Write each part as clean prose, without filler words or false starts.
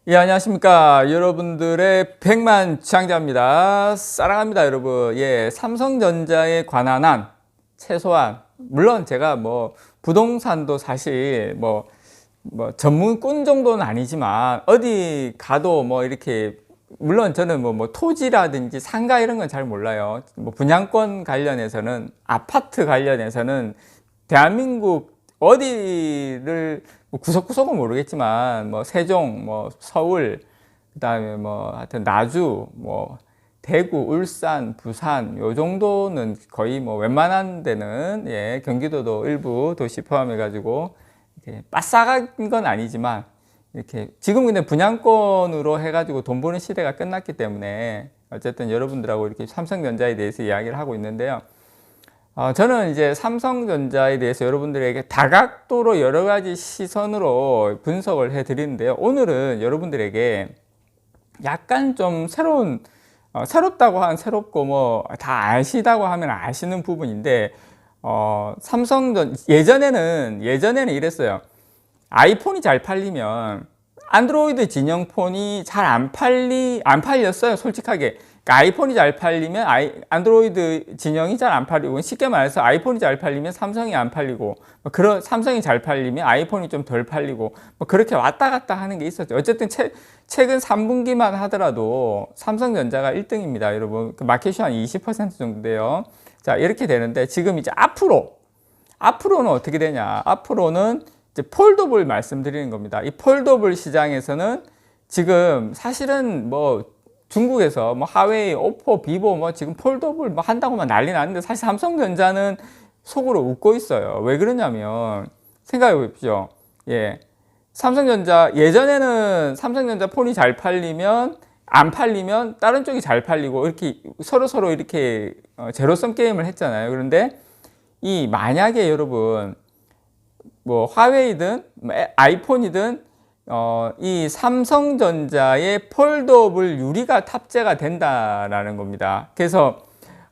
예, 안녕하십니까. 여러분들의 백만 장자입니다. 사랑합니다, 여러분. 예, 삼성전자에 관한 한, 최소한, 물론 제가 뭐, 부동산도 사실 전문꾼 정도는 아니지만, 어디 가도 뭐, 이렇게, 물론 저는 뭐 토지라든지 상가 이런 건 잘 몰라요. 뭐, 분양권 관련해서는, 아파트 관련해서는, 대한민국 어디를 뭐 구석구석은 모르겠지만 뭐 세종, 뭐 서울, 그다음에 뭐 하여튼 나주, 뭐 대구, 울산, 부산 요 정도는 거의 뭐 웬만한 데는 예, 경기도도 일부 도시 포함해 가지고 이렇게 빠삭한 건 아니지만 이렇게 지금 근데 분양권으로 해 가지고 돈 버는 시대가 끝났기 때문에 어쨌든 여러분들하고 이렇게 삼성전자에 대해서 이야기를 하고 있는데요. 저는 이제 삼성전자에 대해서 여러분들에게 다각도로 여러 가지 시선으로 분석을 해 드리는데요. 오늘은 여러분들에게 약간 좀 새롭다고 하면 새롭고 뭐 다 아시다고 하면 아시는 부분인데, 예전에는 이랬어요. 아이폰이 잘 팔리면 안드로이드 진영 폰이 잘 안 팔렸어요, 솔직하게. 그러니까 아이폰이 잘 팔리면 안드로이드 진영이 잘 안 팔리고, 쉽게 말해서 아이폰이 잘 팔리면 삼성이 안 팔리고, 삼성이 잘 팔리면 아이폰이 좀 덜 팔리고, 뭐 그렇게 왔다 갔다 하는 게 있었죠. 어쨌든 최근 3분기만 하더라도 삼성전자가 1등입니다, 여러분. 그 마켓이 한 20% 정도 돼요. 자, 이렇게 되는데 지금 이제 앞으로는 어떻게 되냐? 앞으로는 이제 폴더블 말씀드리는 겁니다. 이 폴더블 시장에서는 지금 사실은 뭐 중국에서 뭐 하웨이, 오포, 비보 뭐 지금 폴더블 뭐 한다고만 난리 나는데, 사실 삼성전자는 속으로 웃고 있어요. 왜 그러냐면 생각해 보십시오. 예. 예전에는 삼성전자 폰이 잘 팔리면 안 팔리면 다른 쪽이 잘 팔리고 이렇게 서로 이렇게 제로섬 게임을 했잖아요. 그런데 만약에 여러분 뭐 화웨이든 아이폰이든 이 삼성전자의 폴더블 유리가 탑재가 된다라는 겁니다. 그래서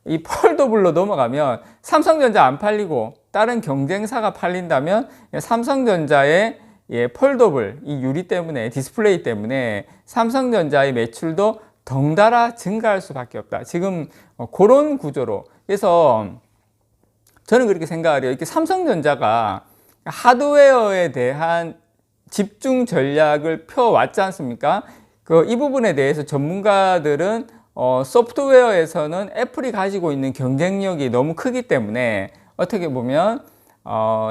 이 폴더블로 넘어가면 삼성전자 안 팔리고 다른 경쟁사가 팔린다면 삼성전자의 폴더블 이 유리 때문에, 디스플레이 때문에 삼성전자의 매출도 덩달아 증가할 수밖에 없다. 지금 그런 구조로. 그래서 저는 그렇게 생각을 해요. 이렇게 삼성전자가 하드웨어에 대한 집중 전략을 펴왔지 않습니까? 이 부분에 대해서 전문가들은 소프트웨어에서는 애플이 가지고 있는 경쟁력이 너무 크기 때문에 어떻게 보면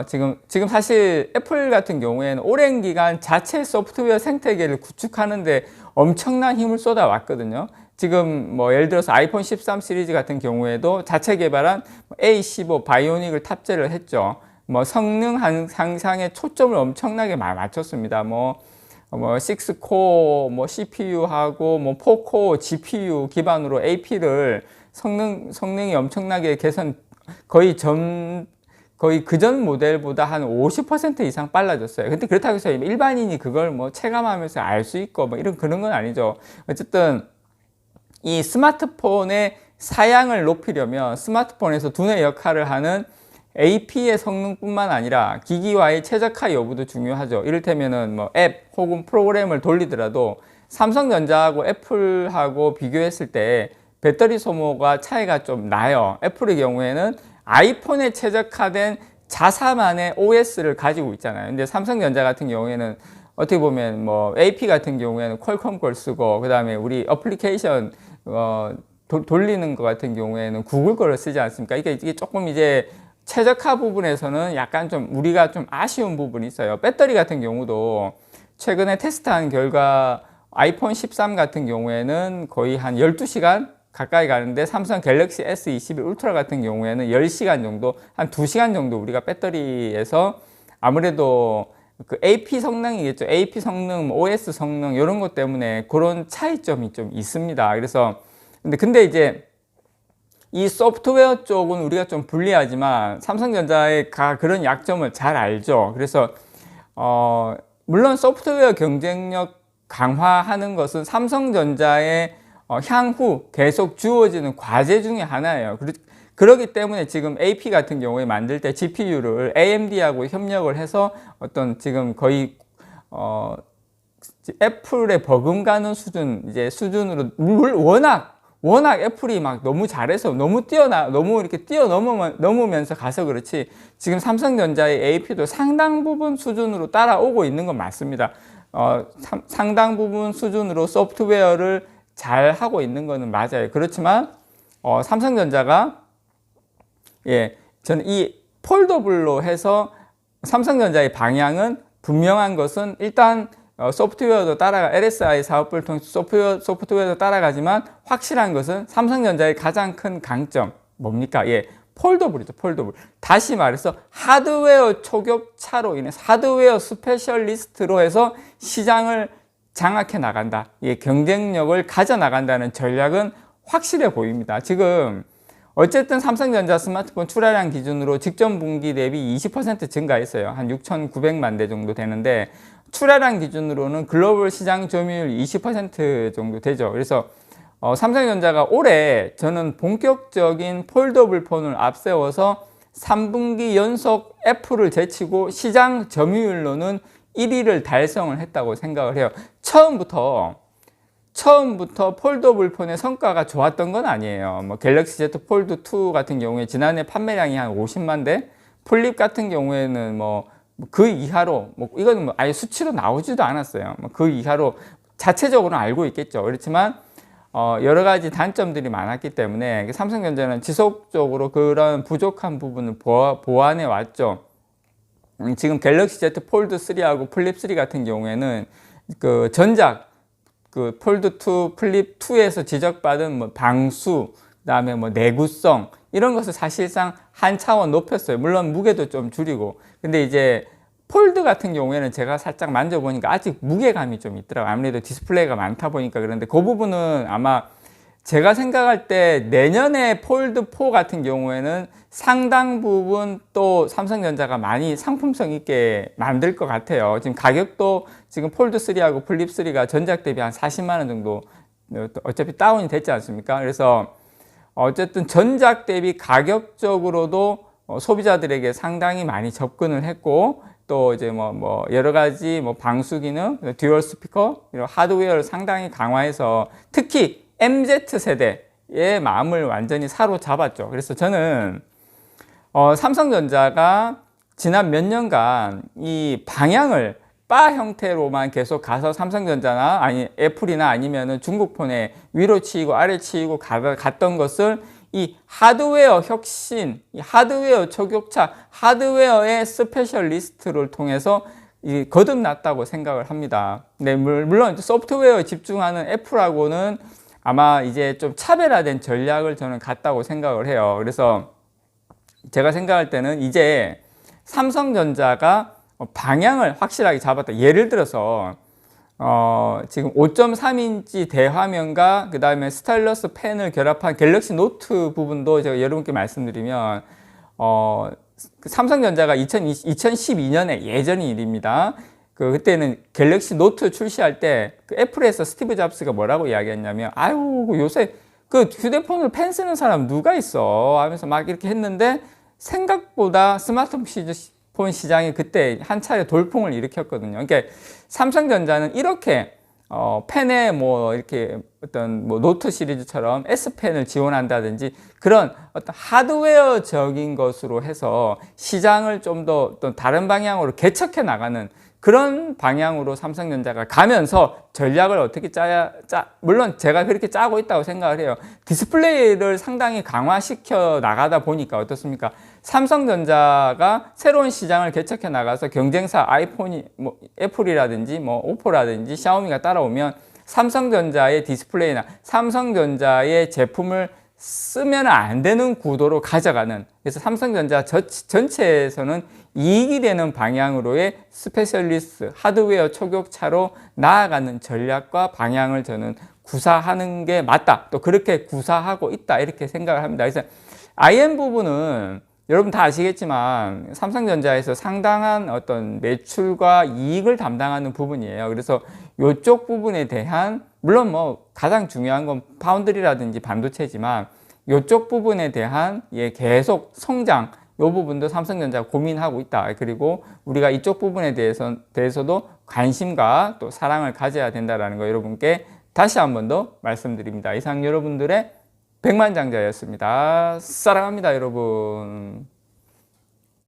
지금 사실 애플 같은 경우에는 오랜 기간 자체 소프트웨어 생태계를 구축하는데 엄청난 힘을 쏟아왔거든요. 지금 뭐 예를 들어서 아이폰 13 시리즈 같은 경우에도 자체 개발한 A15 바이오닉을 탑재를 했죠. 뭐 성능 향상에 초점을 엄청나게 맞췄습니다. 뭐 6코어 뭐 CPU하고 뭐 4코어 GPU 기반으로 AP를 성능이 엄청나게 개선, 거의 그전 모델보다 한 50% 이상 빨라졌어요. 근데 그렇다고 해서 일반인이 그걸 뭐 체감하면서 알 수 있고 뭐 그런 건 아니죠. 어쨌든 이 스마트폰의 사양을 높이려면 스마트폰에서 두뇌 역할을 하는 AP의 성능뿐만 아니라 기기와의 최적화 여부도 중요하죠. 이를테면은 뭐 앱 혹은 프로그램을 돌리더라도 삼성전자하고 애플하고 비교했을 때 배터리 소모가 차이가 좀 나요. 애플의 경우에는 아이폰에 최적화된 자사만의 OS를 가지고 있잖아요. 근데 삼성전자 같은 경우에는 어떻게 보면 뭐 AP 같은 경우에는 퀄컴 걸 쓰고, 그 다음에 우리 어플리케이션 돌리는 것 같은 경우에는 구글 거를 쓰지 않습니까? 이게 조금 이제 최적화 부분에서는 약간 좀 우리가 좀 아쉬운 부분이 있어요. 배터리 같은 경우도 최근에 테스트한 결과 아이폰 13 같은 경우에는 거의 한 12시간 가까이 가는데, 삼성 갤럭시 S21 울트라 같은 경우에는 10시간 정도, 한 2시간 정도 우리가 배터리에서 아무래도 그 AP 성능이겠죠. AP 성능, OS 성능 이런 것 때문에 그런 차이점이 좀 있습니다. 그래서 근데 이제 이 소프트웨어 쪽은 우리가 좀 불리하지만 삼성전자의 그런 약점을 잘 알죠. 그래서 물론 소프트웨어 경쟁력 강화하는 것은 삼성전자의 향후 계속 주어지는 과제 중에 하나예요. 그렇기 때문에 지금 AP 같은 경우에 만들 때 GPU를 AMD하고 협력을 해서 어떤 지금 거의 애플에 버금가는 수준, 이제 수준으로, 워낙 애플이 막 너무 잘해서 너무 이렇게 넘으면서 가서 그렇지, 지금 삼성전자의 AP도 상당 부분 수준으로 따라오고 있는 건 맞습니다. 상당 부분 수준으로 소프트웨어를 잘 하고 있는 거는 맞아요. 그렇지만, 삼성전자가, 저는 이 폴더블로 해서 삼성전자의 방향은 분명한 것은 일단 소프트웨어도 LSI 사업부를 통해서 소프트웨어도 따라가지만 확실한 것은 삼성전자의 가장 큰 강점 뭡니까? 폴더블이죠. 폴더블. 다시 말해서 하드웨어 초격차로 인해서 하드웨어 스페셜리스트로 해서 시장을 장악해 나간다. 경쟁력을 가져 나간다는 전략은 확실해 보입니다. 지금 어쨌든 삼성전자 스마트폰 출하량 기준으로 직전 분기 대비 20% 증가했어요. 한 6,900만 대 정도 되는데, 출하량 기준으로는 글로벌 시장 점유율 20% 정도 되죠. 그래서 삼성전자가 올해 저는 본격적인 폴더블 폰을 앞세워서 3분기 연속 애플을 제치고 시장 점유율로는 1위를 달성을 했다고 생각을 해요. 처음부터 폴더블 폰의 성과가 좋았던 건 아니에요. 뭐 갤럭시 Z 폴드 2 같은 경우에 지난해 판매량이 한 50만 대, 폴립 같은 경우에는 그 이하로, 이거는 아예 수치로 나오지도 않았어요. 그 이하로 자체적으로는 알고 있겠죠. 그렇지만 여러 가지 단점들이 많았기 때문에 삼성전자는 지속적으로 그런 부족한 부분을 보완해 왔죠. 지금 갤럭시 Z 폴드 3하고 플립 3 같은 경우에는 그 전작 폴드 2, 플립 2에서 지적받은 방수, 그다음에 내구성 이런 것을 사실상 한 차원 높였어요. 물론 무게도 좀 줄이고. 근데 이제 폴드 같은 경우에는 제가 살짝 만져보니까 아직 무게감이 좀 있더라고요. 아무래도 디스플레이가 많다 보니까. 그런데 그 부분은 아마 제가 생각할 때 내년에 폴드 4 같은 경우에는 상당 부분 또 삼성전자가 많이 상품성 있게 만들 것 같아요. 지금 가격도 지금 폴드 3하고 플립 3가 전작 대비 한 40만 원 정도 어차피 다운이 됐지 않습니까? 그래서 어쨌든 전작 대비 가격적으로도 소비자들에게 상당히 많이 접근을 했고, 또 이제 여러 가지 방수 기능, 듀얼 스피커, 이런 하드웨어를 상당히 강화해서 특히 MZ 세대의 마음을 완전히 사로잡았죠. 그래서 저는 삼성전자가 지난 몇 년간 이 방향을 바 형태로만 계속 가서 삼성전자나 애플이나 아니면은 중국폰에 위로 치이고 아래 치이고 갔던 것을 이 하드웨어 혁신, 이 하드웨어 초격차, 하드웨어의 스페셜리스트를 통해서 거듭났다고 생각을 합니다. 네, 물론 소프트웨어에 집중하는 애플하고는 아마 이제 좀 차별화된 전략을 저는 갖다고 생각을 해요. 그래서 제가 생각할 때는 이제 삼성전자가 방향을 확실하게 잡았다. 예를 들어서 지금 5.3인치 대화면과 그 다음에 스타일러스 펜을 결합한 갤럭시 노트 부분도 제가 여러분께 말씀드리면 삼성전자가 2012년에 예전 일입니다. 그때는 갤럭시 노트 출시할 때 애플에서 스티브 잡스가 뭐라고 이야기했냐면, 아유 요새 그 휴대폰을 펜 쓰는 사람 누가 있어 하면서 막 이렇게 했는데, 생각보다 스마트폰 시장이 그때 한 차례 돌풍을 일으켰거든요. 그러니까 삼성전자는 이렇게 펜에 이렇게 어떤 노트 시리즈처럼 S펜을 지원한다든지 그런 어떤 하드웨어적인 것으로 해서 시장을 좀 더 다른 방향으로 개척해 나가는 그런 방향으로 삼성전자가 가면서 전략을 어떻게 물론 제가 그렇게 짜고 있다고 생각을 해요. 디스플레이를 상당히 강화시켜 나가다 보니까 어떻습니까? 삼성전자가 새로운 시장을 개척해 나가서 경쟁사 아이폰이 애플이라든지 오포라든지 샤오미가 따라오면 삼성전자의 디스플레이나 삼성전자의 제품을 쓰면 안 되는 구도로 가져가는, 그래서 삼성전자 전체에서는 이익이 되는 방향으로의 스페셜리스트 하드웨어 초격차로 나아가는 전략과 방향을 저는 구사하는 게 맞다, 또 그렇게 구사하고 있다, 이렇게 생각을 합니다. 그래서 IM 부분은 여러분 다 아시겠지만 삼성전자에서 상당한 어떤 매출과 이익을 담당하는 부분이에요. 그래서 이쪽 부분에 대한, 물론 가장 중요한 건 파운드리라든지 반도체지만 이쪽 부분에 대한 계속 성장, 이 부분도 삼성전자가 고민하고 있다. 그리고 우리가 이쪽 부분에 대해서도 관심과 또 사랑을 가져야 된다는 거 여러분께 다시 한 번 더 말씀드립니다. 이상 여러분들의 백만장자였습니다. 사랑합니다, 여러분.